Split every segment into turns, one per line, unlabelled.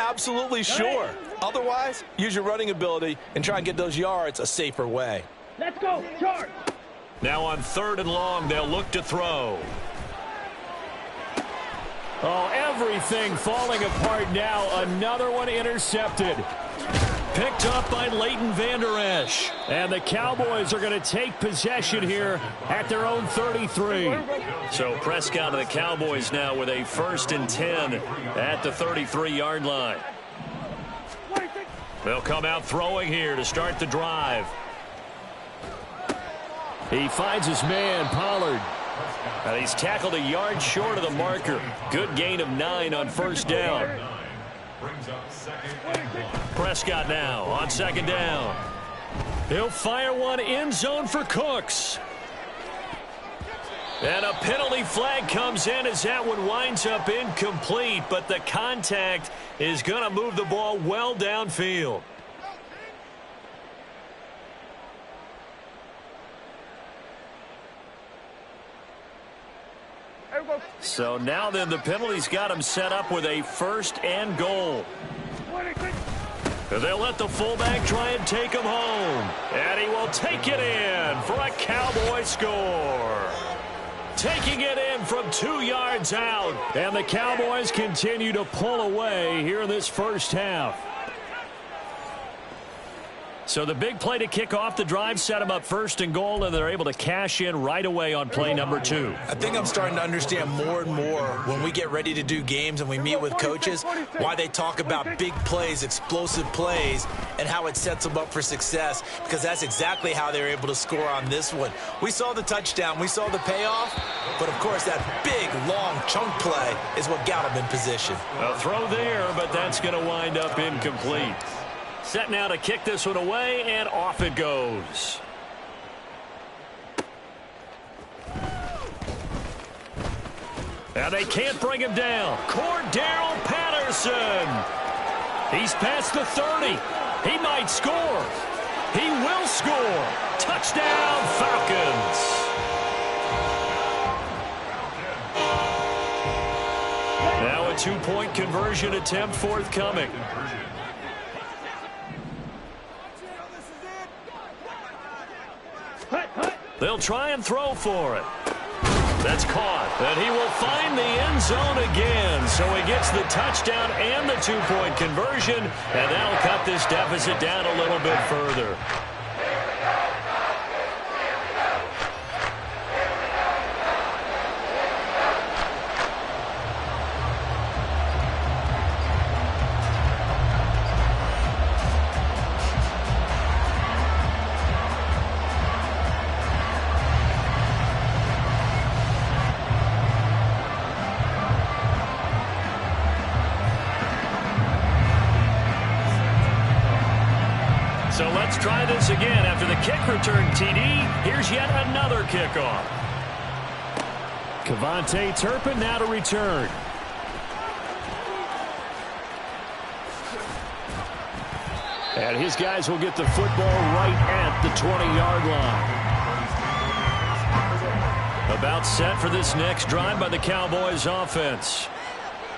Absolutely sure. Otherwise, use your running ability and try and get those yards a safer way.
Let's go, charge!
Now on 3rd and long, they'll look to throw.
Oh, everything falling apart now. Another one intercepted.
Picked up by Leighton Vander Esch.
And the Cowboys are going to take possession here at their own 33.
So Prescott and the Cowboys now with a 1st and 10 at the 33-yard line. They'll come out throwing here to start the drive.
He finds his man, Pollard.
And he's tackled a yard short of the marker. Good gain of 9 on 1st down. Prescott now on 2nd down. He'll fire one end zone for Cooks. And a penalty flag comes in as that one winds up incomplete, but the contact is going to move the ball well downfield. So now then the penalty's got him set up with a 1st and goal. They'll let the fullback try and take him home. And he will take it in for a Cowboy score. Taking it in from 2 yards out.
And the Cowboys continue to pull away here in this first half.
So the big play to kick off the drive set them up 1st and goal, and they're able to cash in right away on play number 2.
I think I'm starting to understand more and more when we get ready to do games and we meet with coaches why they talk about big plays, explosive plays, and how it sets them up for success, because that's exactly how they were able to score on this one. We saw the touchdown, we saw the payoff, but of course that big, long chunk play is what got them in position.
A throw there, but that's going to wind up incomplete. Set now to kick this one away, and off it goes. Now they can't bring him down. Cordarrelle Patterson. He's past the 30. He might score. He will score. Touchdown, Falcons. Now a 2-point conversion attempt forthcoming. They'll try and throw for it. That's caught. And he will find the end zone again. So he gets the touchdown and the 2-point conversion. And that'll cut this deficit down a little bit further. So let's try this again. After the kick return TD, here's yet another kickoff.
KaVontae Turpin now to return. And his guys will get the football right at the 20-yard line.
About set for this next drive by the Cowboys offense.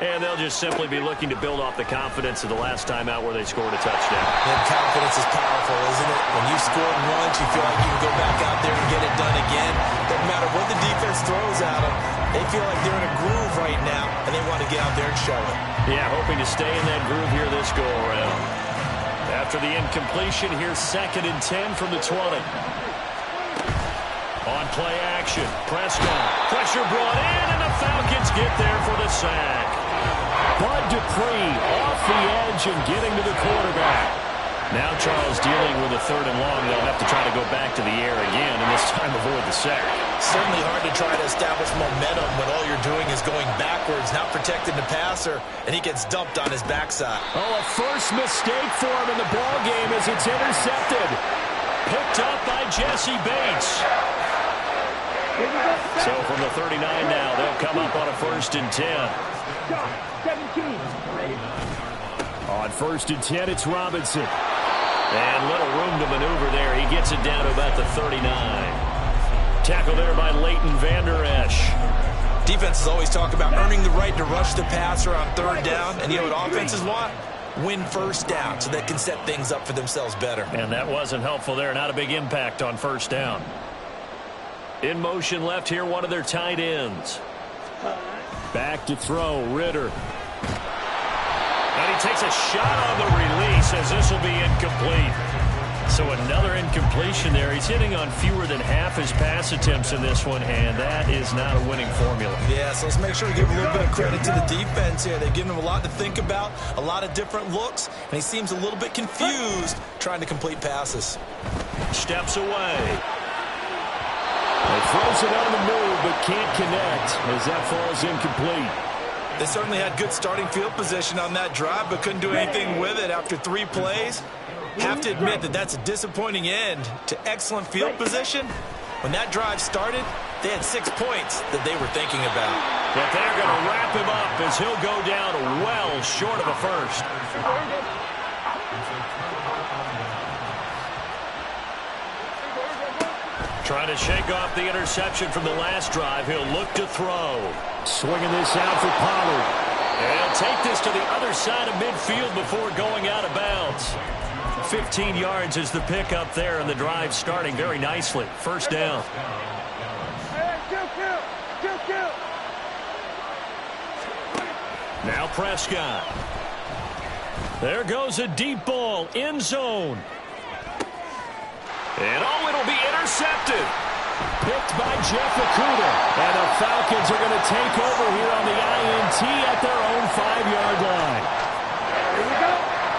And they'll just simply be looking to build off the confidence of the last time out where they scored a touchdown.
That confidence is powerful, isn't it? When you've scored once, you feel like you can go back out there and get it done again. Doesn't matter what the defense throws at them. They feel like they're in a groove right now, and they want to get out there and show it.
Yeah, hoping to stay in that groove here this go-around. After the incompletion, here's 2nd and 10 from the 20. On play action, Prescott. Pressure brought in, and the Falcons get there for the sack.
Bud Dupree off the edge and getting to the quarterback.
Now Charles dealing with a 3rd and long. They'll have to try to go back to the air again, and this time avoid the sack.
Certainly hard to try to establish momentum when all you're doing is going backwards, not protecting the passer, and he gets dumped on his backside.
Oh, a first mistake for him in the ball game as it's intercepted.
Picked up by Jesse Bates. So from the 39 now, they'll come up on a 1st and 10.
17.
On 1st and 10, it's Robinson.
And little room to maneuver there. He gets it down to about the 39. Tackle there by Leighton Vander Esch.
Defenses always talk about earning the right to rush the passer on 3rd down, and you know what offenses want? win first down so they can set things up for themselves better.
And that wasn't helpful there. Not a big impact on first down. In motion left here, one of their tight ends. Back to throw, Ritter. And he takes a shot on the release as this will be incomplete. So another incompletion there. He's hitting on fewer than half his pass attempts in this one, and that is not a winning formula.
Yeah, so let's make sure we give a little bit of credit to the defense here. They've given him a lot to think about, a lot of different looks, and he seems a little bit confused trying to complete passes.
Steps away.
He throws it on the move, but can't connect as that falls incomplete.
They certainly had good starting field position on that drive, but couldn't do anything with it after 3 plays. Have to admit that that's a disappointing end to excellent field position. When that drive started, they had 6 points that they were thinking about.
But they're going to wrap him up as he'll go down well short of a first. Trying to shake off the interception from the last drive. He'll look to throw.
Swinging this out for Pollard.
And he'll take this to the other side of midfield before going out of bounds. 15 yards is the pickup there, and the drive starting very nicely. First down. Now Prescott. There goes a deep ball, end zone. And oh, it'll be intercepted.
Picked by Jeff Okudah. And the Falcons are going to take over here on the INT at their own 5-yard line.
Here we go.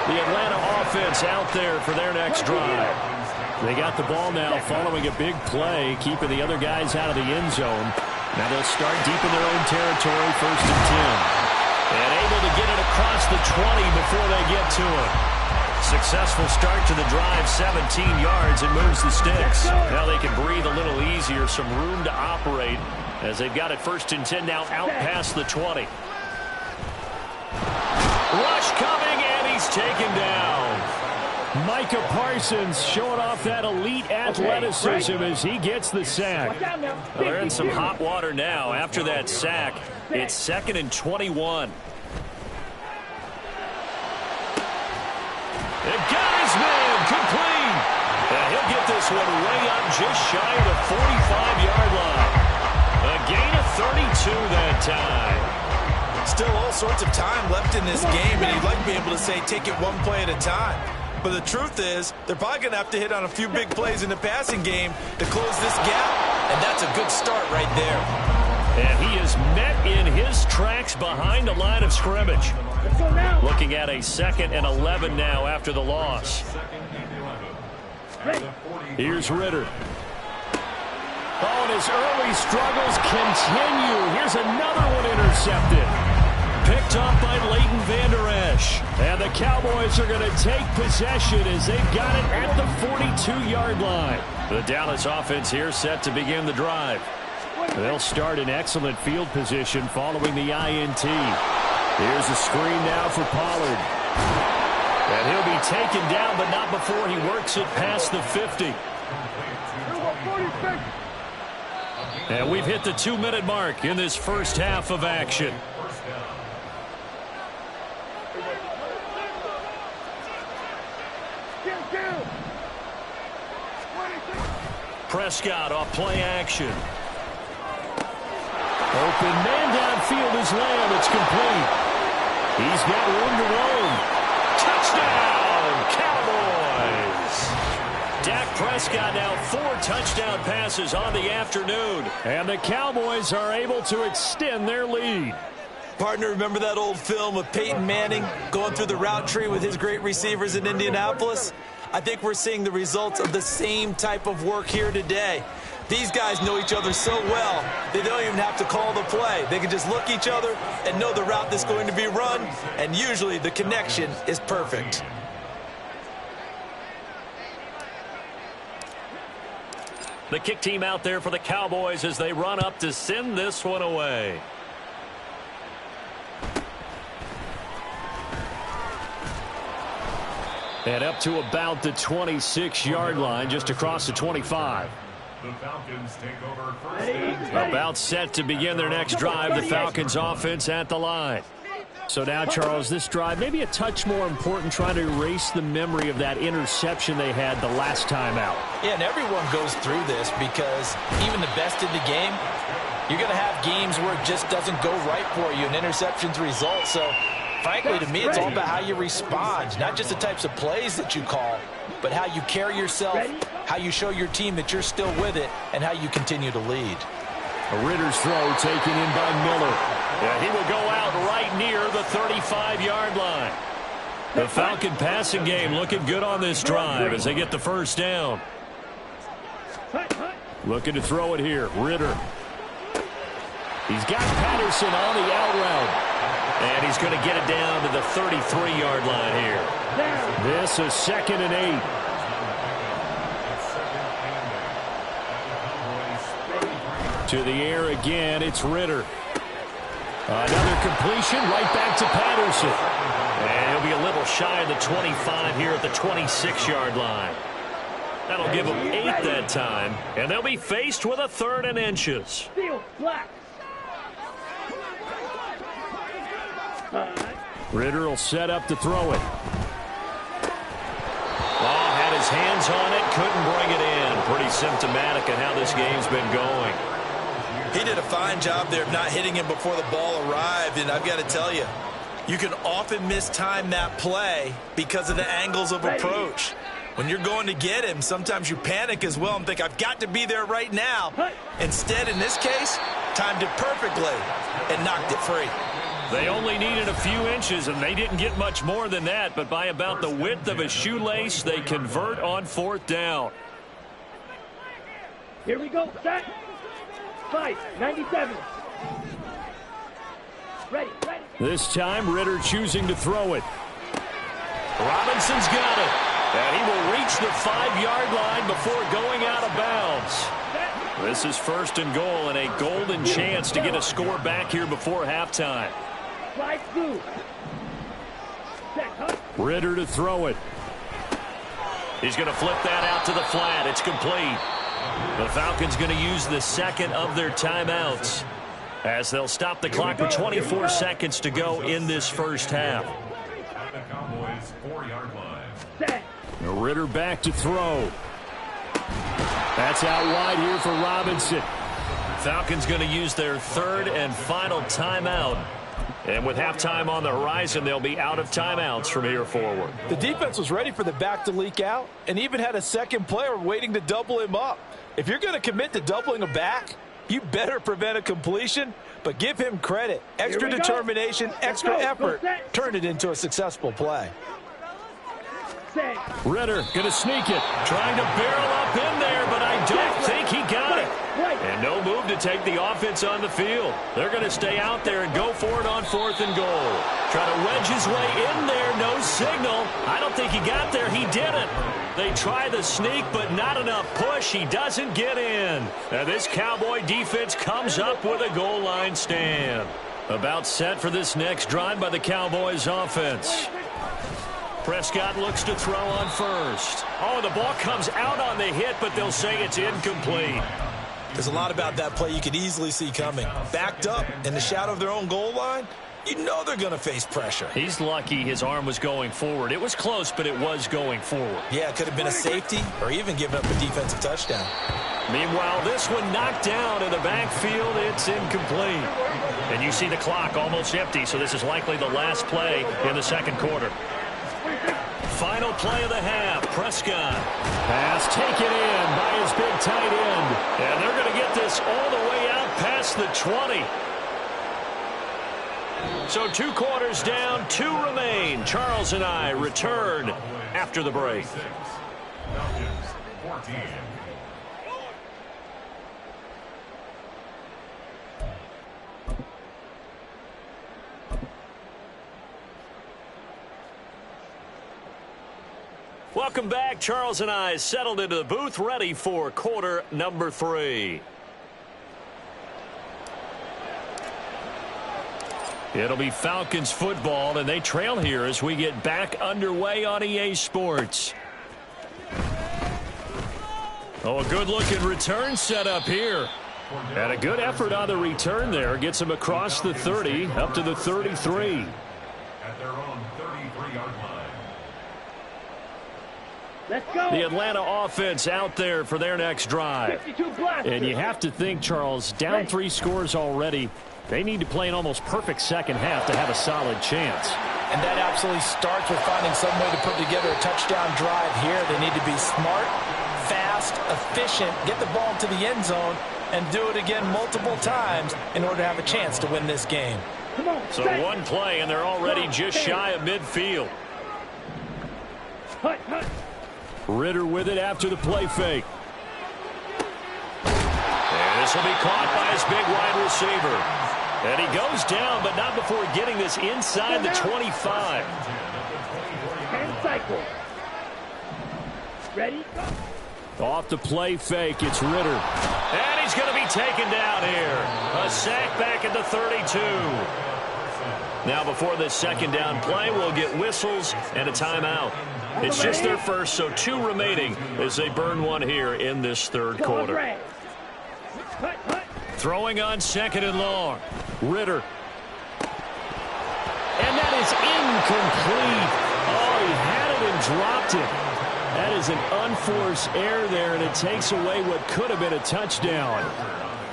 The Atlanta offense out there for their next drive.
They got the ball now following a big play, keeping the other guys out of the end zone. Now they'll start deep in their own territory, 1st and 10.
And able to get it across the 20 before they get to it. Successful start to the drive, 17 yards. It moves the sticks. Now they can breathe a little easier, some room to operate as they've got it 1st and 10 now out past the 20. Rush coming, and he's taken down.
Micah Parsons showing off that elite athleticism as he gets the sack.
Well, they're in some hot water now after that sack. It's 2nd and 21. And got his man complete. And he'll get this one way up just shy of the 45-yard line. A gain of 32 that time.
Still all sorts of time left in this game, and you'd like to be able to say take it one play at a time. But the truth is, they're probably going to have to hit on a few big plays in the passing game to close this gap, and that's a good start right there.
And he is met in his tracks behind the line of scrimmage. Looking at a 2nd and 11 now after the loss.
Here's Ritter. Oh, and his early struggles continue. Here's another one intercepted. Picked up by Leighton Vander Esch. And the Cowboys are going to take possession as they've got it at the 42-yard line.
The Dallas offense here set to begin the drive.
They'll start in excellent field position following the INT. Here's a screen now for Pollard.
And he'll be taken down, but not before he works it past the 50. And we've hit the 2-minute mark in this first half of action. Prescott off play action.
Open man downfield is Lamb. It's complete. He's got room to roam.
Touchdown, Cowboys! Dak Prescott now 4 touchdown passes on the afternoon.
And the Cowboys are able to extend their lead.
Partner, remember that old film of Peyton Manning going through the route tree with his great receivers in Indianapolis? I think we're seeing the results of the same type of work here today. These guys know each other so well, they don't even have to call the play. They can just look each other and know the route that's going to be run, and usually the connection is perfect.
The kick team out there for the Cowboys as they run up to send this one away.
And up to about the 26-yard line, just across the 25.
The Falcons take over first.
About set to begin their next drive. The Falcons offense at the line.
So now, Charles, this drive maybe a touch more important, trying to erase the memory of that interception they had the last time out.
Yeah, and everyone goes through this because even the best in the game, you're going to have games where it just doesn't go right for you and interceptions result. So, frankly, to me, it's all about how you respond, not just the types of plays that you call, but how you carry yourself, how you show your team that you're still with it, and how you continue to lead.
A Ritter's throw taken in by Miller. Yeah, he will go out right near the 35-yard line. The Falcon passing game looking good on this drive as they get the first down. Looking to throw it here. Ritter. He's got Patterson on the out route. And he's going to get it down to the 33-yard line here. This is 2nd and 8. To the air again, it's Ritter. Another completion right back to Patterson. And he'll be a little shy of the 25 here at the 26-yard line. That'll give them 8 that time. And they'll be faced with a 3rd and inches. Ritter will set up to throw it. Oh, had his hands on it, couldn't bring it in. Pretty symptomatic of how this game's been going.
He did a fine job there of not hitting him before the ball arrived, and I've got to tell you, you can often mistime that play because of the angles of approach. When you're going to get him, sometimes you panic as well and think, I've got to be there right now. Instead, in this case, timed it perfectly and knocked it free.
They only needed a few inches, and they didn't get much more than that, but by about the width of a shoelace, they convert on 4th down.
Here we go. Set. 5, 97. Ready.
This time, Ritter choosing to throw it.
Robinson's got it. And he will reach the 5-yard line before going out of bounds. This is 1st and goal and a golden chance to get a score back here before halftime.
Ritter to throw it.
He's going to flip that out to the flat. It's complete. The Falcons going to use the 2nd of their timeouts as they'll stop the clock with 24 seconds to go in this first half.
The Cowboys 4-yard line.
Ritter back to throw. That's out wide here for Robinson.
Falcons going to use their 3rd and final timeout. And with halftime on the horizon, they'll be out of timeouts from here forward.
The defense was ready for the back to leak out and even had a second player waiting to double him up. If you're going to commit to doubling a back, you better prevent a completion, but give him credit. Extra determination, extra effort, turn it into a successful play.
Ritter going to sneak it.
Trying to barrel up in there, but I don't think he got it. And no move to take the offense on the field. They're going to stay out there and go for it on 4th and goal. Try to wedge his way in there, no signal. I don't think he got there. He didn't. They try the sneak, but not enough push. He doesn't get in. Now this Cowboy defense comes up with a goal line stand. About set for this next drive by the Cowboys offense. Prescott looks to throw on 1st. Oh, the ball comes out on the hit, but they'll say it's incomplete.
There's a lot about that play you could easily see coming. Backed up in the shadow of their own goal line, you know they're going to face pressure.
He's lucky his arm was going forward. It was close, but it was going forward.
Yeah, it could have been a safety or even given up a defensive touchdown.
Meanwhile, this one knocked down in the backfield. It's incomplete. And you see the clock almost empty, so this is likely the last play in the 2nd quarter. Final play of the half. Prescott.
Pass taken in by his big tight end.
And they're going to get this all the way out past the 20. So 2 quarters down, 2 remain. Charles and I return after the break.
Falcons 14.
Welcome back. Charles and I settled into the booth, ready for quarter number 3. It'll be Falcons football, and they trail here as we get back underway on EA Sports. Oh, a good-looking return set up here. And a good effort on the return there. Gets him across the 30, up to the 33.
at their own 33-yard line.
Let's go.
The Atlanta offense out there for their next drive.
52 blasters.
And you have to think, Charles, down 3 scores already. They need to play an almost perfect second half to have a solid chance.
And that absolutely starts with finding some way to put together a touchdown drive here. They need to be smart, fast, efficient, get the ball to the end zone, and do it again multiple times in order to have a chance to win this game.
Come on.
So one play, and they're already just shy of midfield.
Hut, hut.
Ritter with it after the play fake. And this will be caught by his big wide receiver. And he goes down, but not before getting this inside the 25.
10 cycles. Ready? Go.
Off the play fake, it's Ritter. And he's going to be taken down here. A sack back at the 32. Now before this second down play, we'll get whistles and a timeout. It's just their first, so 2 remaining as they burn one here in this third quarter.
Hut, hut.
Throwing on 2nd and long. Ritter. And that is incomplete. Oh, he had it and dropped it. That is an unforced error there, and it takes away what could have been a touchdown.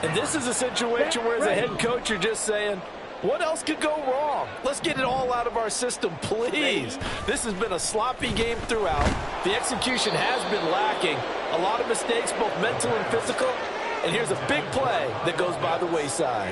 And this is a situation where as a head coach you're just saying, what else could go wrong? Let's get it all out of our system, please. This has been a sloppy game throughout. The execution has been lacking. A lot of mistakes, both mental and physical. And here's a big play that goes by the wayside.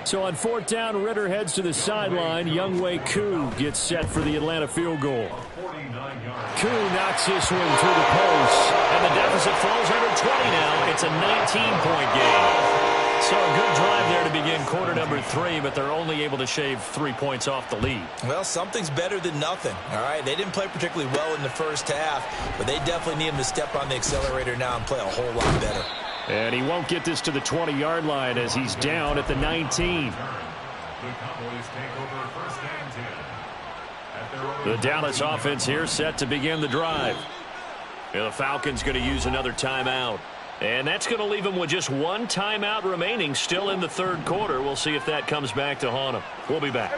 So on 4th down, Ritter heads to the sideline. Younghoe Koo gets set for the Atlanta field goal. Koo knocks this one through the post. And the deficit falls under 20 now. It's a 19-point game. So a good drive there to begin quarter number 3, but they're only able to shave 3 points off the lead.
Well, something's better than nothing, all right? They didn't play particularly well in the first half, but they definitely need him to step on the accelerator now and play a whole lot better.
And he won't get this to the 20-yard line as he's down at the 19. The Dallas offense here set to begin the drive. And the Falcons going to use another timeout. And that's going to leave them with just 1 timeout remaining still in the third quarter. We'll see if that comes back to haunt them. We'll be back.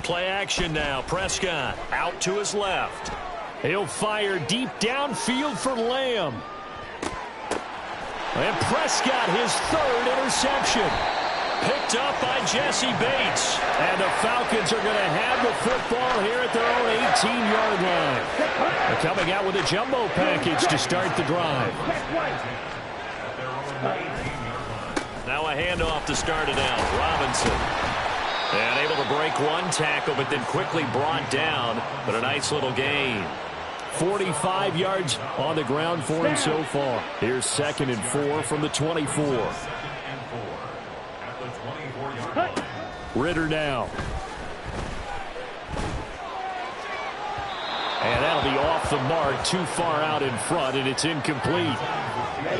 Play action now. Prescott out to his left. He'll fire deep downfield for Lamb. And Prescott, his 3rd interception. Picked up by Jesse Bates. And the Falcons are going to have the football here at their own 18-yard line. They're coming out with a jumbo package to start the drive. Now a handoff to start it out. Robinson. And able to break 1 tackle, but then quickly brought down. But a nice little gain. 45 yards on the ground for him so far. Here's 2nd and 4 from the 24. Ritter now. And that'll be off the mark, too far out in front, and it's incomplete.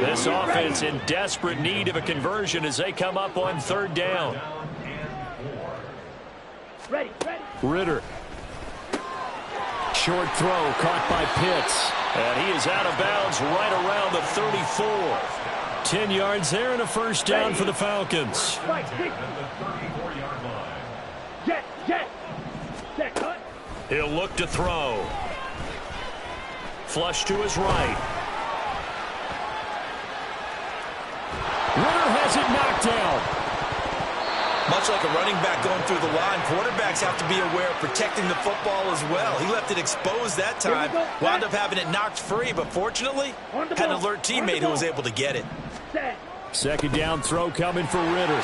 This offense in desperate need of a conversion as they come up on 3rd down. Ritter. Short throw caught by Pitts. And he is out of bounds right around the 34. 10 yards there and a first down for the Falcons. He'll look to throw. Flush to his right. Ritter has it knocked down.
Much like a running back going through the line, quarterbacks have to be aware of protecting the football as well. He left it exposed that time, wound up having it knocked free, but fortunately, had an alert teammate who was able to get it.
2nd down throw coming for Ritter.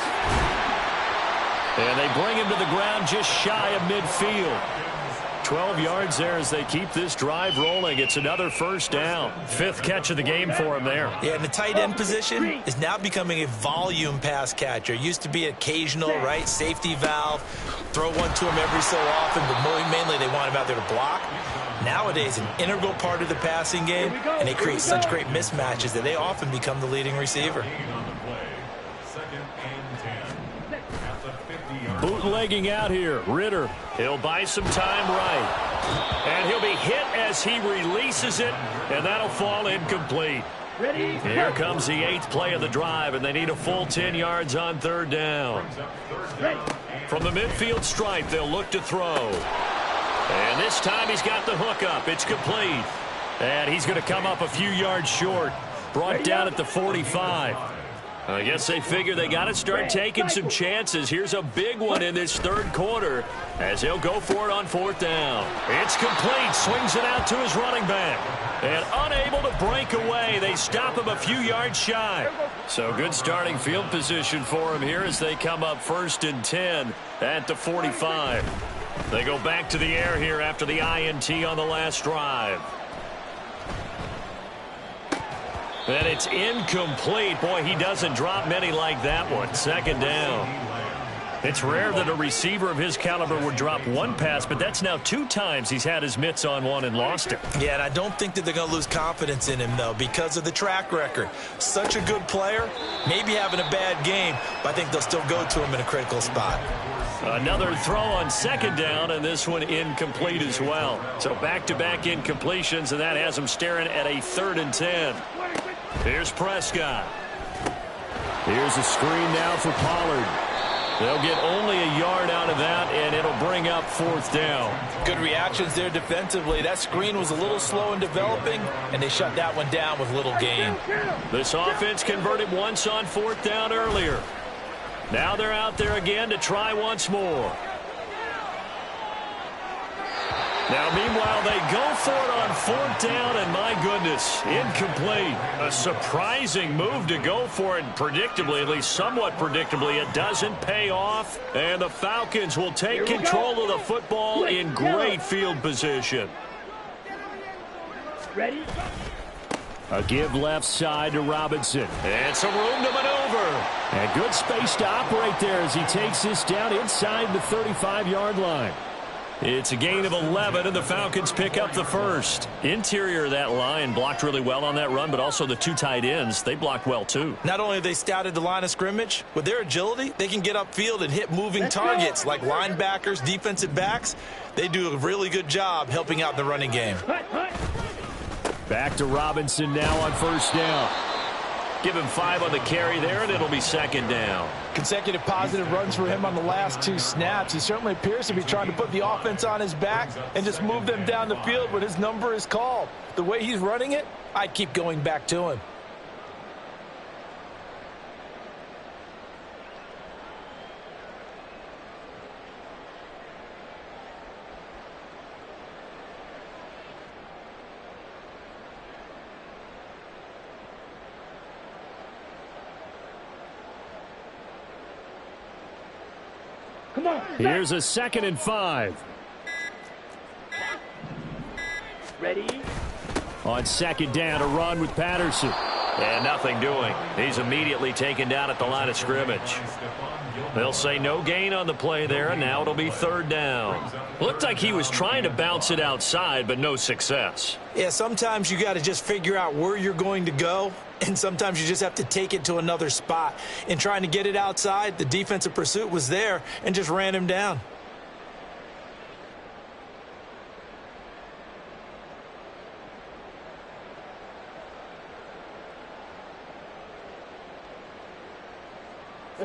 And they bring him to the ground just shy of midfield. 12 yards there as they keep this drive rolling. It's another first down. 5th catch of the game for him there.
Yeah, and the tight end position is now becoming a volume pass catcher. Used to be occasional, right, safety valve. Throw one to him every so often, but mainly they want him out there to block. Nowadays, an integral part of the passing game, and they create such great mismatches that they often become the leading receiver.
Bootlegging out here. Ritter. He'll buy some time right. And he'll be hit as he releases it, and that'll fall incomplete. Here comes the 8th play of the drive, and they need a full 10 yards on 3rd down.
From the midfield stripe, they'll look to throw. And this time he's got the hook up. It's complete. And he's going to come up a few yards short. Brought down at the 45. I guess they figure they got to start taking some chances. Here's a big one in this third quarter as he'll go for it on fourth down. It's complete. Swings it out to his running back. And unable to break away. They stop him a few yards shy. So good starting field position for him here as they come up 1st and 10 at the 45. They go back to the air here after the INT on the last drive. And it's incomplete. Boy, he doesn't drop many like that one. 2nd down. It's rare that a receiver of his caliber would drop one pass, but that's now 2 times he's had his mitts on one and lost it.
Yeah, and I don't think that they're going to lose confidence in him, though, because of the track record. Such a good player, maybe having a bad game, but I think they'll still go to him in a critical spot.
Another throw on 2nd down, and this one incomplete as well. So back-to-back incompletions, and that has him staring at a 3rd and 10. Here's Prescott. Here's a screen now for Pollard. They'll get only a yard out of that, and it'll bring up 4th down.
Good reactions there defensively. That screen was a little slow in developing, and they shut that one down with little gain.
This offense converted once on 4th down earlier. Now they're out there again to try once more. Now, meanwhile, they go for it on 4th down, and my goodness, incomplete. A surprising move to go for it, predictably, at least somewhat predictably. It doesn't pay off, and the Falcons will take control of the football in great field position.
Ready?
A give left side to Robinson. And some room to maneuver. And good space to operate there as he takes this down inside the 35-yard line. It's a gain of 11, and the Falcons pick up the first. Interior of that line blocked really well on that run, but also the 2 tight ends, they blocked well too.
Not only have they scouted the line of scrimmage, with their agility, they can get upfield and hit moving targets like linebackers, defensive backs. They do a really good job helping out in the running game.
Back to Robinson now on 1st down. Give him 5 on the carry there, and it'll be 2nd down.
Consecutive positive runs for him on the last 2 snaps. He certainly appears to be trying to put the offense on his back and just move them down the field when his number is called. The way he's running it, I'd keep going back to him.
Come on.
Here's a 2nd and 5.
Ready?
On 2nd down, a run with Patterson. And nothing doing. He's immediately taken down at the line of scrimmage. They'll say no gain on the play there, and now it'll be 3rd down. Looked like he was trying to bounce it outside, but no success.
Yeah, sometimes you got to just figure out where you're going to go, and sometimes you just have to take it to another spot. In trying to get it outside, the defensive pursuit was there and just ran him down.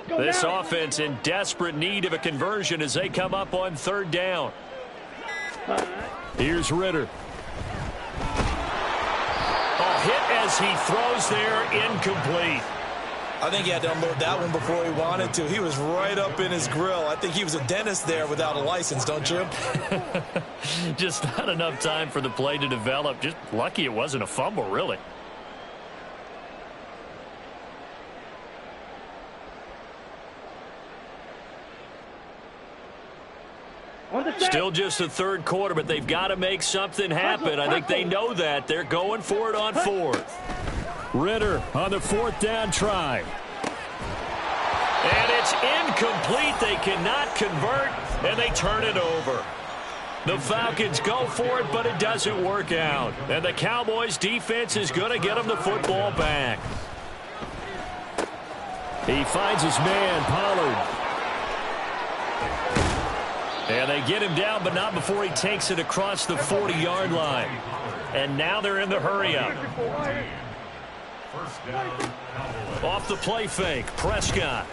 This offense in desperate need of a conversion as they come up on 3rd down. Here's Ritter. A hit as he throws there, incomplete.
I think he had to unload that one before he wanted to. He was right up in his grill. I think he was a dentist there without a license, don't you?
Just not enough time for the play to develop. Just lucky it wasn't a fumble, really. Still just the 3rd quarter, but they've got to make something happen. I think they know that. They're going for it on 4th. Ritter on the 4th down try. And it's incomplete. They cannot convert, and they turn it over. The Falcons go for it, but it doesn't work out. And the Cowboys' defense is going to get them the football back. He finds his man, Pollard. And they get him down, but not before he takes it across the 40-yard line. And now they're in the hurry-up. Off the play fake, Prescott.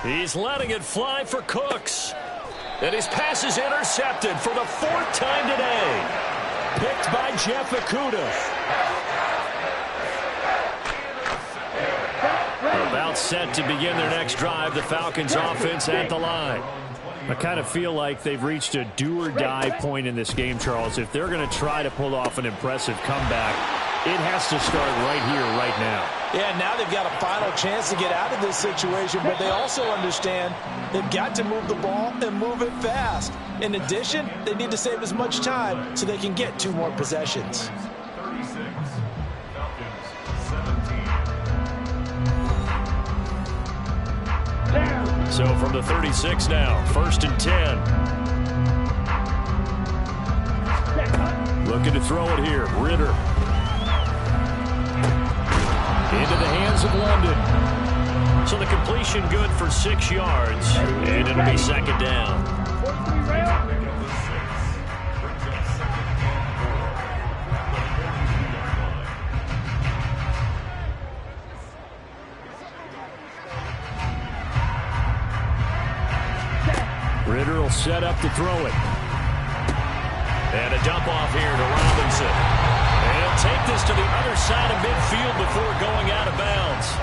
He's letting it fly for Cooks. And his pass is intercepted for the 4th time today. Picked by Jeff Okudah. About set to begin their next drive. The Falcons offense at the line. I kind of feel like they've reached a do-or-die point in this game, Charles. If they're going to try to pull off an impressive comeback, it has to start right here, right now.
Yeah, now they've got a final chance to get out of this situation, but they also understand they've got to move the ball and move it fast. In addition, they need to save as much time so they can get 2 more possessions.
36, Falcons 17.
So from the 36 now, 1st and 10. Looking to throw it here. Ritter. Into the hands of London. So the completion good for 6 yards. And it'll be 2nd down. Ritter will set up to throw it. And a dump off here to Robinson. And he'll take this to the other side of midfield before going out of bounds.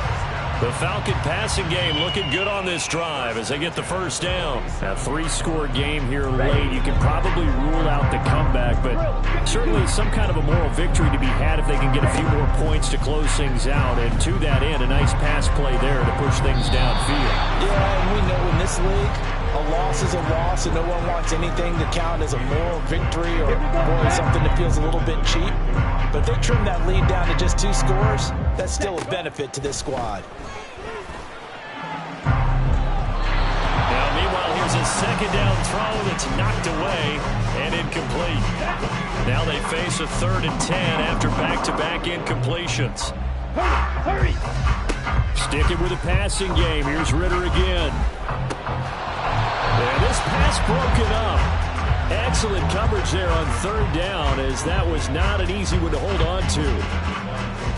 The Falcon passing game looking good on this drive as they get the 1st down. A 3-score game here late. You can probably rule out the comeback, but certainly some kind of a moral victory to be had if they can get a few more points to close things out. And to that end, a nice pass play there to push things downfield.
Yeah, and we know in this league, a loss is a loss, and no one wants anything to count as a moral victory or boy, something that feels a little bit cheap. But if they trim that lead down to just 2 scores, that's still a benefit to this squad.
Now, meanwhile, here's a 2nd down throw that's knocked away and incomplete. Now they face a 3rd and 10 after back-to-back incompletions.
Hurry!
Sticking with the passing game. Here's Ritter again. And this pass broken up. Excellent coverage there on 3rd down, as that was not an easy one to hold on to.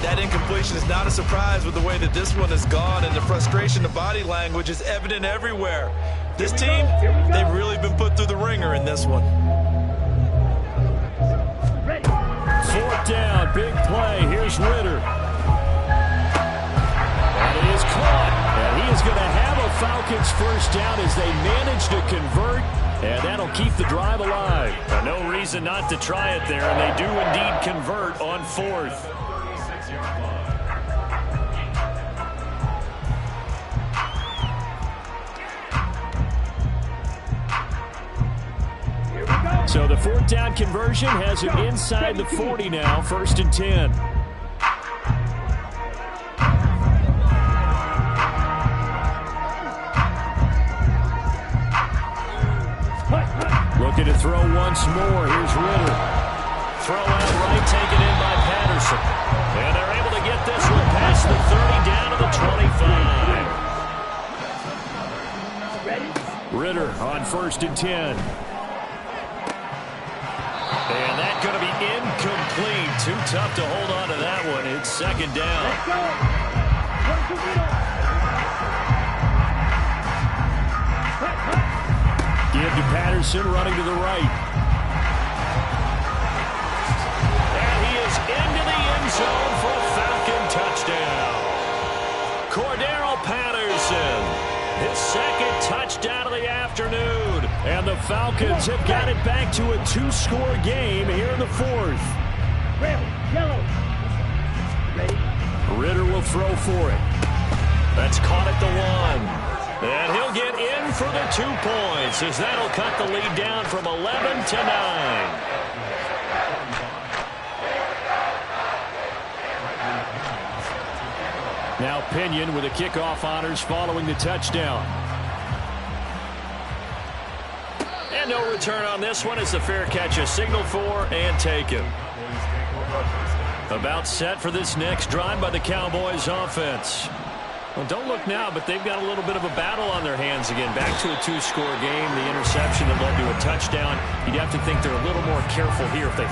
That incompletion is not a surprise with the way that this one has gone, and the frustration, the body language is evident everywhere. This team, they've really been put through the ringer in this one.
4th down, big play. Here's Ritter. And it is caught. And he is going to have a Falcons 1st down as they manage to convert. And that'll keep the drive alive. No reason not to try it there, and they do indeed convert on 4th. So the 4th down conversion has him inside the 40 now, 1st and 10. Looking to throw once more. Here's Ritter. Throw out right, taken in by Patterson. And they're able to get this one past the 30 down to the 25. Ritter on 1st and 10. And that's going to be incomplete. Too tough to hold on to that one. It's 2nd down. Give to Patterson, running to the right. And he is into the end zone for a Falcon touchdown. Cordero Patterson, his 2nd touchdown of the afternoon. And the Falcons have got it back to a 2-score game here in the 4th.
Yellow.
Ritter will throw for it. That's caught at the 1. And he'll get in for the 2 points, as that'll cut the lead down from 11 to 9. Now Pinion with the kickoff honors following the touchdown. And no return on this one as the fair catch is signaled for and taken. About set for this next drive by the Cowboys offense. Well, don't look now, but they've got a little bit of a battle on their hands again. Back to a 2-score game. The interception that led to a touchdown. You'd have to think they're a little more careful here if they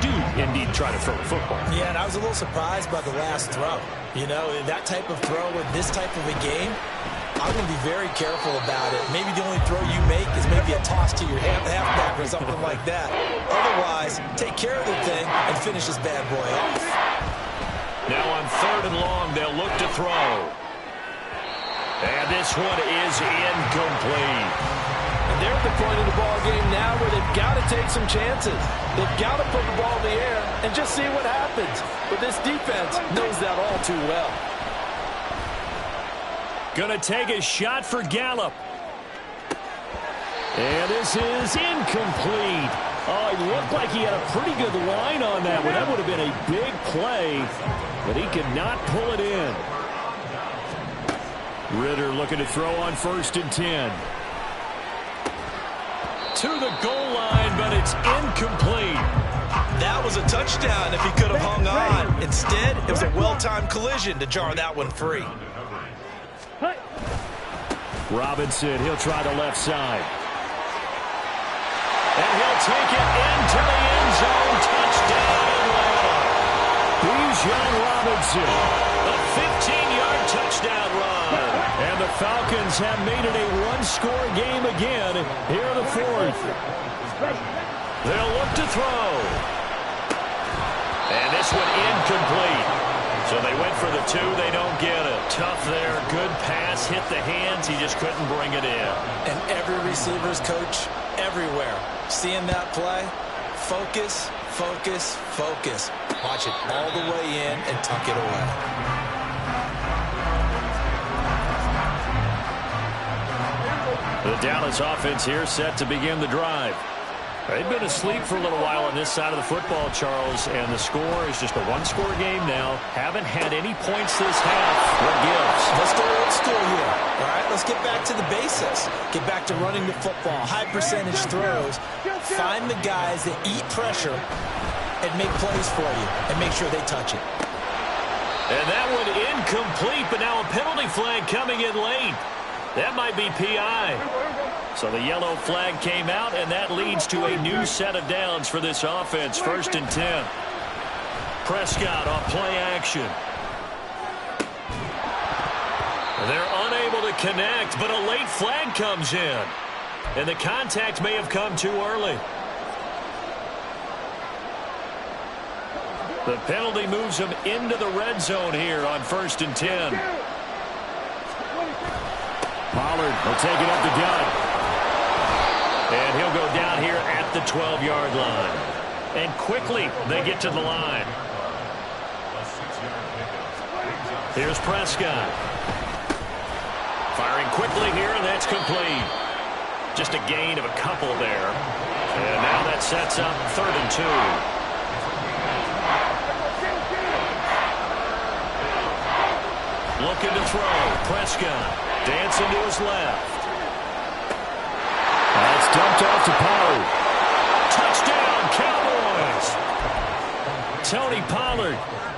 do indeed try to throw the football.
Yeah, and I was a little surprised by the last throw. You know, that type of throw with this type of a game, I'm going to be very careful about it. Maybe the only throw you make is maybe a toss to your halfback or something like that. Otherwise, take care of the thing and finish this bad boy off.
Now on 3rd and long, they'll look to throw. And this one is incomplete.
And they're at the point of the ball game now where they've got to take some chances. They've got to put the ball in the air and just see what happens. But this defense knows that all too well.
Gonna take a shot for Gallup. And this is incomplete. Oh, it looked like he had a pretty good line on that one. That would have been a big play, but he could not pull it in. Ridder looking to throw on 1st and 10. To the goal line, but it's incomplete.
That was a touchdown if he could have hung on. Instead, it was a well-timed collision to jar that one free.
Robinson, he'll try the left side. And he'll take it into the end zone. Touchdown, Atlanta. Bijan Robinson, a 15-yard touchdown run. And the Falcons have made it a one-score game again here in the 4th. They'll look to throw. And this one incomplete. So they went for the 2. They don't get it. Tough there. Good pass. Hit the hands. He just couldn't bring it in.
And every receiver's coach everywhere. Seeing that play, focus, focus, focus. Watch it all the way in and tuck it away.
The Dallas offense here set to begin the drive. They've been asleep for a little while on this side of the football, Charles, and the score is just a one-score game now. Haven't had any points this half. What gives?
Let's go old school here. All right, let's get back to the basics. Get back to running the football, high percentage throws. Find the guys that eat pressure and make plays for you and make sure they touch it.
And that one incomplete, but now a penalty flag coming in late. That might be PI. So the yellow flag came out, and that leads to a new set of downs for this offense. 1st and 10. Prescott on play action. They're unable to connect, but a late flag comes in. And the contact may have come too early. The penalty moves them into the red zone here on 1st and 10. Pollard will take it up the gut. And he'll go down here at the 12-yard line. And quickly they get to the line. Here's Prescott. Firing quickly here, and that's complete. Just a gain of a couple there. And now that sets up 3rd and 2. Looking to throw. Prescott dancing to his left. That's dumped off to Pollard. Touchdown, Cowboys. Tony Pollard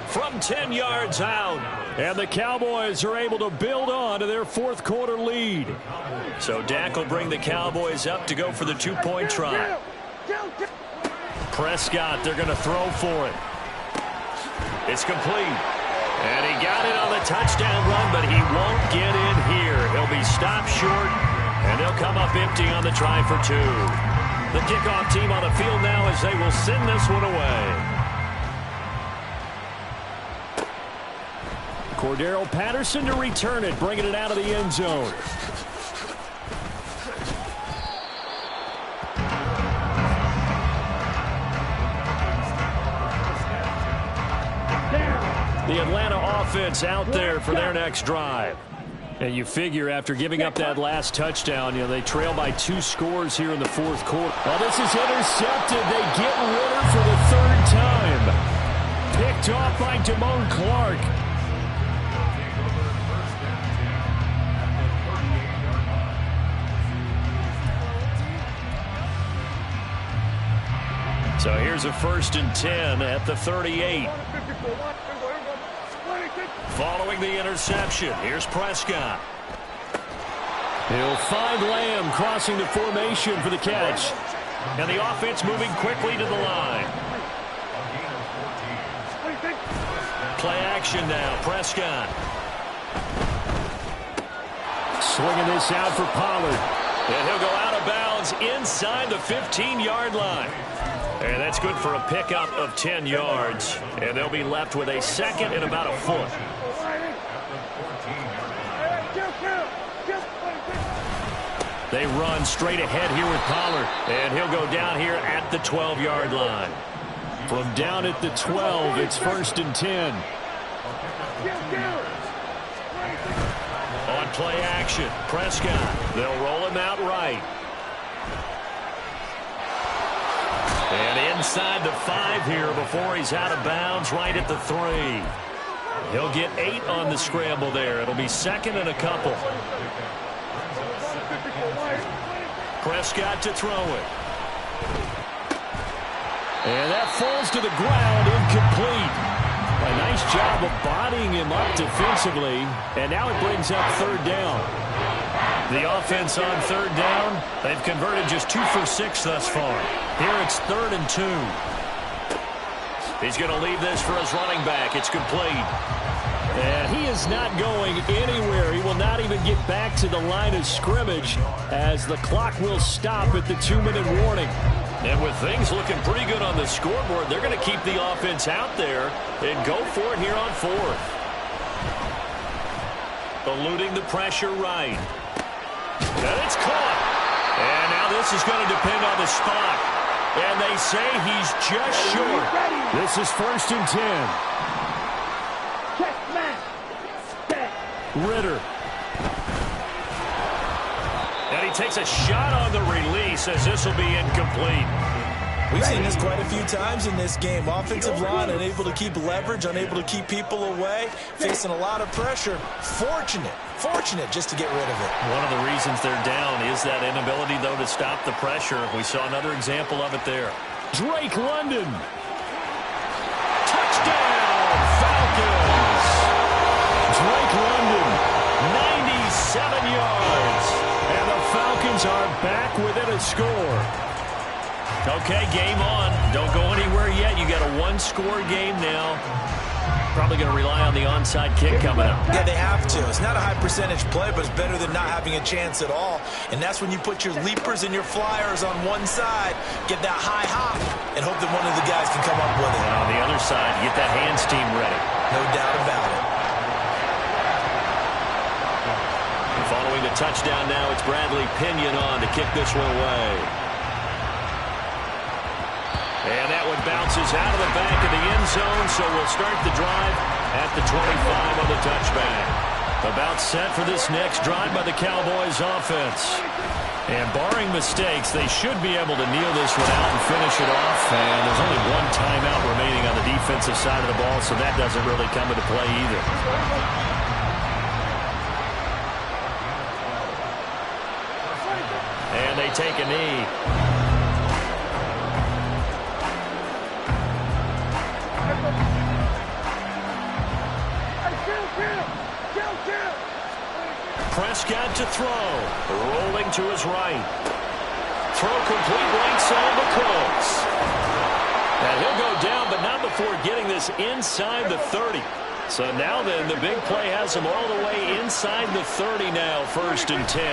from 10 yards out. And the Cowboys are able to build on to their 4th quarter lead. So Dak will bring the Cowboys up to go for the 2-point try. Prescott, they're going to throw for it. It's complete. And he got it on the touchdown run, but he won't get in here. He'll be stopped short, and they'll come up empty on the try for 2. The kickoff team on the field now as they will send this one away. Cordero Patterson to return it, bringing it out of the end zone. The Atlanta offense out there for their next drive. And you figure after giving up that last touchdown, they trail by 2 scores here in the 4th quarter. Well, this is intercepted. They get Ridder for the 3rd time. Picked off by Damone Clark. So here's a 1st and 10 at the 38. Following the interception, here's Prescott. He'll find Lamb crossing the formation for the catch. And the offense moving quickly to the line. Play action now, Prescott.
Swinging this out for Pollard.
And he'll go out of bounds inside the 15-yard line. And that's good for a pickup of 10 yards. And they'll be left with a second and about a foot. They run straight ahead here with Pollard. And he'll go down here at the 12-yard line.
From down at the 12, it's 1st and 10.
On play action, Prescott. They'll roll him out right. And inside the 5 here before he's out of bounds right at the 3. He'll get 8 on the scramble there. It'll be second and a couple. Prescott to throw it. And that falls to the ground, incomplete. A nice job of bodying him up defensively. And now it brings up 3rd down. The offense on 3rd down, they've converted just 2 for 6 thus far. Here it's 3rd and 2. He's going to leave this for his running back. It's complete.
And he is not going anywhere. He will not even get back to the line of scrimmage as the clock will stop at the 2-minute warning.
And with things looking pretty good on the scoreboard, they're going to keep the offense out there and go for it here on 4th. Eluding the pressure right. And it's caught. And now this is going to depend on the spot. And they say he's just short.
This is 1st and 10. Ritter.
And he takes a shot on the release as this will be incomplete.
We've seen this quite a few times in this game. Offensive line unable to keep leverage, unable to keep people away, facing a lot of pressure. Fortunate just to get rid of it.
One of the reasons they're down is that inability, though, to stop the pressure. We saw another example of it there.
Drake London.
Touchdown, Falcons.
Drake London.
97 yards.
And the Falcons are back within a score.
Okay, game on. Don't go anywhere yet. You got a 1-score game now. Probably going to rely on the onside kick coming up.
Yeah, they have to. It's not a high percentage play, but it's better than not having a chance at all. And that's when you put your leapers and your flyers on one side, get that high hop, and hope that one of the guys can come up with it.
And on the other side, get that hands team ready.
No doubt about it.
Following the touchdown now, it's Bradley Pinion on to kick this one away. And that one bounces out of the back of the end zone, so we'll start the drive at the 25 on the touchback. About set for this next drive by the Cowboys offense. And barring mistakes, they should be able to kneel this one out and finish it off. And there's only one timeout remaining on the defensive side of the ball, so that doesn't really come into play either. And they take a knee. Prescott to throw. Rolling to his right. Throw complete right side to Cooks. And he'll go down, but not before getting this inside the 30. So now then, the big play has him all the way inside the 30 now, 1st and 10.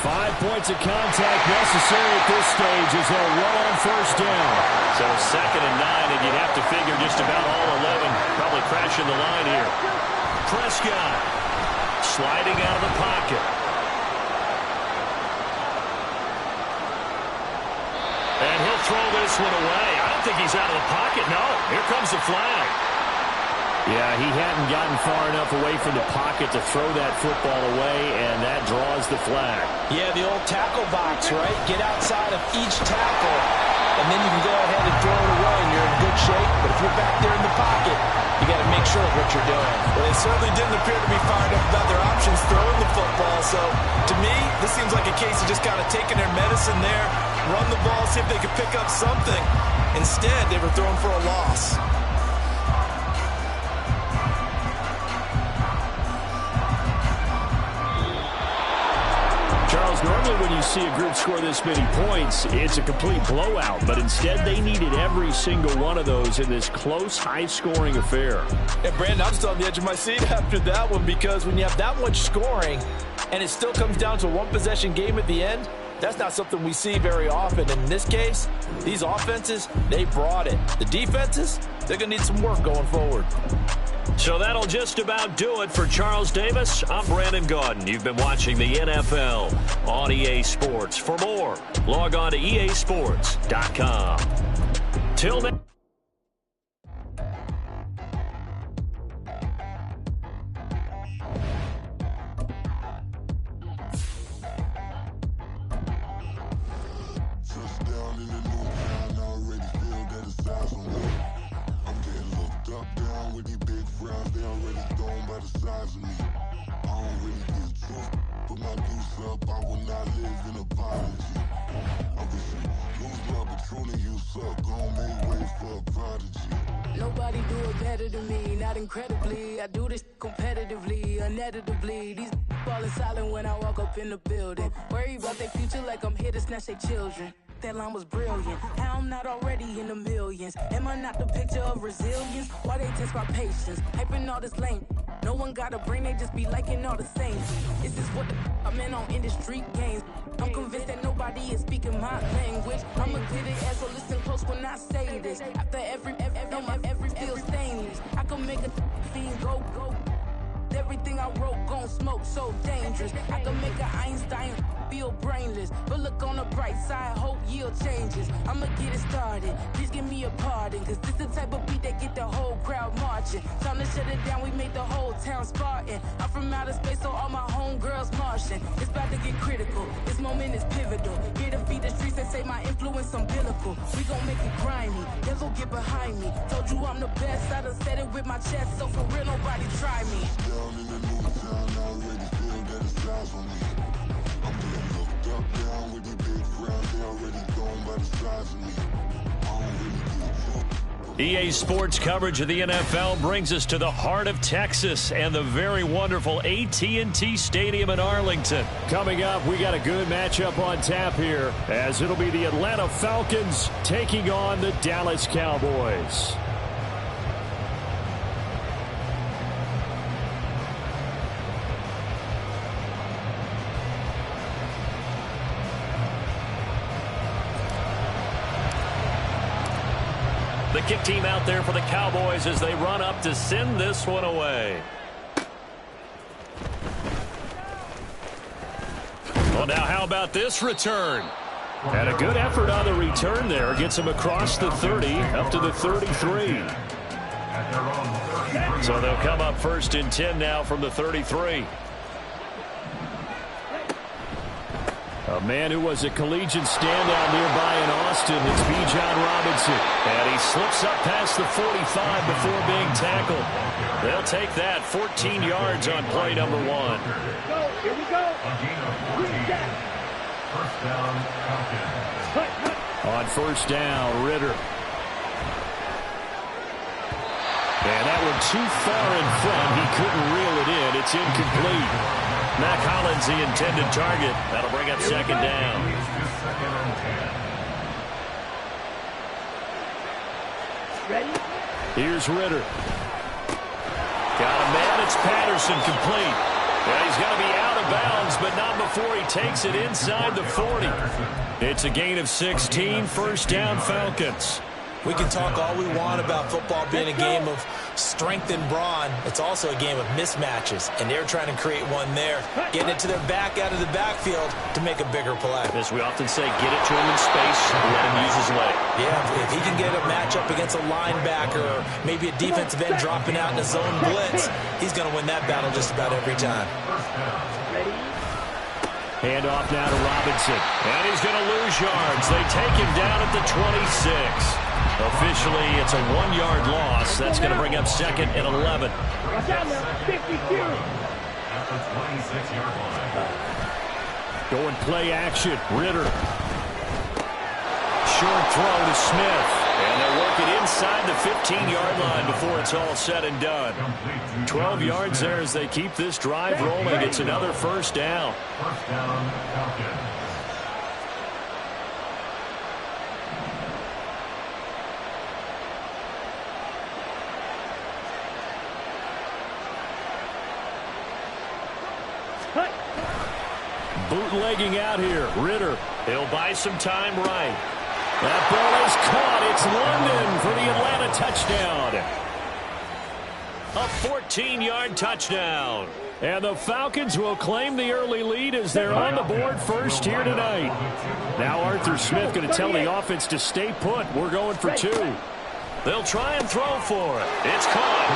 5 points of contact necessary at this stage as they'll roll on 1st down.
So 2nd and 9, and you'd have to figure just about all 11 probably crashing the line here. Prescott sliding out of the pocket. And he'll throw this one away. I don't think he's out of the pocket. No, here comes the flag.
Yeah, he hadn't gotten far enough away from the pocket to throw that football away, and that draws the flag.
Yeah, the old tackle box, right? Get outside of each tackle, and then you can go ahead and throw it away, and you're in good shape. But if you're back there in the pocket, you got to make sure of what you're doing. Well, they certainly didn't appear to be fired up about their options throwing the football. So, to me, this seems like a case of just kind of taking their medicine there, run the ball, see if they could pick up something. Instead, they were throwing for a loss.
because normally when you see a group score this many points, it's a complete blowout. But instead, they needed every single one of those in this close, high-scoring affair.
And, Brandon, I'm still on the edge of my seat after that one, because when you have that much scoring and it still comes down to a one-possession game at the end, that's not something we see very often. And in this case, these offenses, they brought it. The defenses, they're going to need some work going forward.
So that'll just about do it for Charles Davis. I'm Brandon Gaudin. You've been watching the NFL on EA Sports. For more, log on to easports.com. Till then.
Nobody do it better than me, not incredibly. I do this competitively, uneditably. These falling silent when I walk up in the building. Worry about their future like I'm here to snatch their children. That line was brilliant. How I'm not already in the millions. Am I not the picture of resilience? Why they test my patience? Hyping all this lame. No one got a brain, they just be liking all the same. Is this what the I'm in on industry games? I'm convinced that nobody is speaking my language. I'ma get it as so listen close when I say this. After every feel stainless. I can make a fiend go. Everything I wrote gon' smoke, so dangerous. I can make an Einstein feel brainless. But look on the bright side, hope yield changes. I'ma get it started, please give me a pardon. Cause this the type of beat that get the whole crowd marching. Time to shut it down, we made the whole town Spartan. I'm from outer space, so all my homegirls Martian. It's about to get critical, this moment is pivotal. Here to feed the streets and say my influence umbilical. We gon' make it grimy, devil get behind me. Told you I'm the best, I done said it with my chest. So for real, nobody try me.
Down in the new town, I already feel that it's eyes on me. I'm getting looked up, down with the big crowd. They already gone by the size of me. I don't really give a fuck.
EA Sports coverage of the NFL brings us to the heart of Texas and the very wonderful AT&T Stadium in Arlington.
Coming up, we got a good matchup on tap here, as it'll be the Atlanta Falcons taking on the Dallas Cowboys.
The kick team out there for the Cowboys as they run up to send this one away. Well, now how about this return?
And a good effort on the return there. Gets him across the 30, up to the 33.
So they'll come up 1st and 10 now from the 33.
A man who was a collegiate standout nearby in Austin. It's Bijan Robinson.
And he slips up past the 45 before being tackled. They'll take that 14 yards on play number 1.
Here we go.
First down, Falcons.
On first down, Ritter. And that one too far in front. He couldn't reel it in. It's incomplete.
Mac Hollins, the intended target. That'll bring up 2nd down.
Ready?
Here's Ritter.
Got a man. It's Patterson, complete. Yeah, he's going to be out of bounds, but not before he takes it inside the 40. It's a gain of 16. First down, Falcons.
We can talk all we want about football being a game of strength and brawn. It's also a game of mismatches, and they're trying to create one there, getting it to their back out of the backfield to make a bigger play.
As we often say, get it to him in space, let him use his leg.
Yeah, if he can get a matchup against a linebacker or maybe a defensive end dropping out in a zone blitz, he's going to win that battle just about every time.
Hand off now to Robinson.
And he's going to lose yards. They take him down at the 26. Officially, it's a 1-yard loss. That's going to bring up 2nd and 11.
Watch out now. 52.
At the 26-yard line.
Going play action. Ritter.
Short throw to Smith. And they'll work it inside the 15-yard line before it's all said and done. 12 yards there as they keep this drive rolling. It's another first down.
First down, Falcons.
Bootlegging out here. Ridder. He'll buy some time right. That ball is caught. It's London for the Atlanta touchdown. A 14-yard touchdown. And the Falcons will claim the early lead as they're on the board first here tonight. Now Arthur Smith going to tell the offense to stay put. We're going for 2. They'll try and throw for it. It's caught.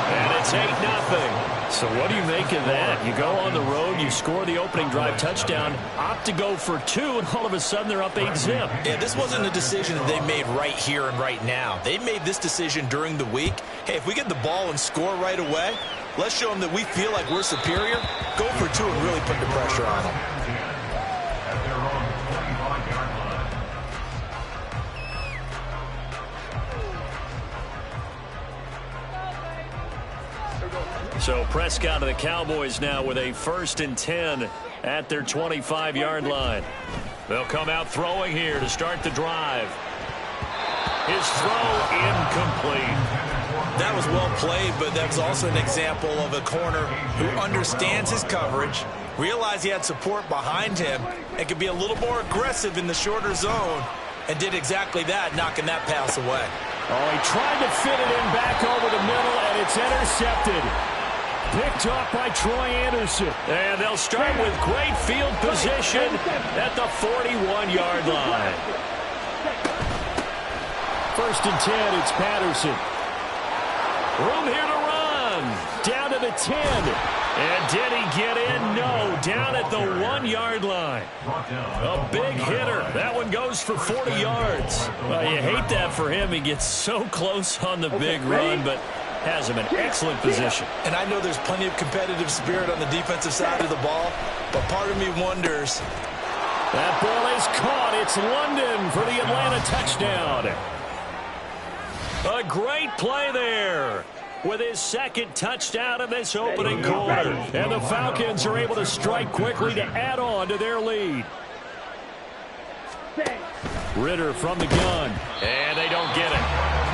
And it's 8-0. So what do you make of that? You go on the road, you score the opening drive touchdown, opt to go for 2, and all of a sudden they're up 8-zip.
Yeah, this wasn't a decision that they made right here and right now. They made this decision during the week. Hey, if we get the ball and score right away, let's show them that we feel like we're superior. Go for 2 and really put the pressure on them.
At their own 45-yard line.
So Prescott of the Cowboys now with a 1st and 10 at their 25-yard line. They'll come out throwing here to start the drive. His throw incomplete.
That was well played, but that's also an example of a corner who understands his coverage, realized he had support behind him, and could be a little more aggressive in the shorter zone, and did exactly that, knocking that pass away.
Oh, he tried to fit it in back over the middle, and it's intercepted. Picked up by Troy Anderson. And they'll start with great field position at the 41-yard line. 1st and 10, it's Patterson. Room here to run. Down to the 10. And did he get in? No. Down at the 1-yard line. A big hitter. That one goes for 40 yards. Well, you hate that for him. He gets so close on the big run, but has him in excellent position.
And I know there's plenty of competitive spirit on the defensive side of the ball, but part of me wonders.
That ball is caught. It's London for the Atlanta touchdown. A great play there with his 2nd touchdown of this opening quarter. And the Falcons are able to strike quickly to add on to their lead. Ridder from the gun. And they don't get it.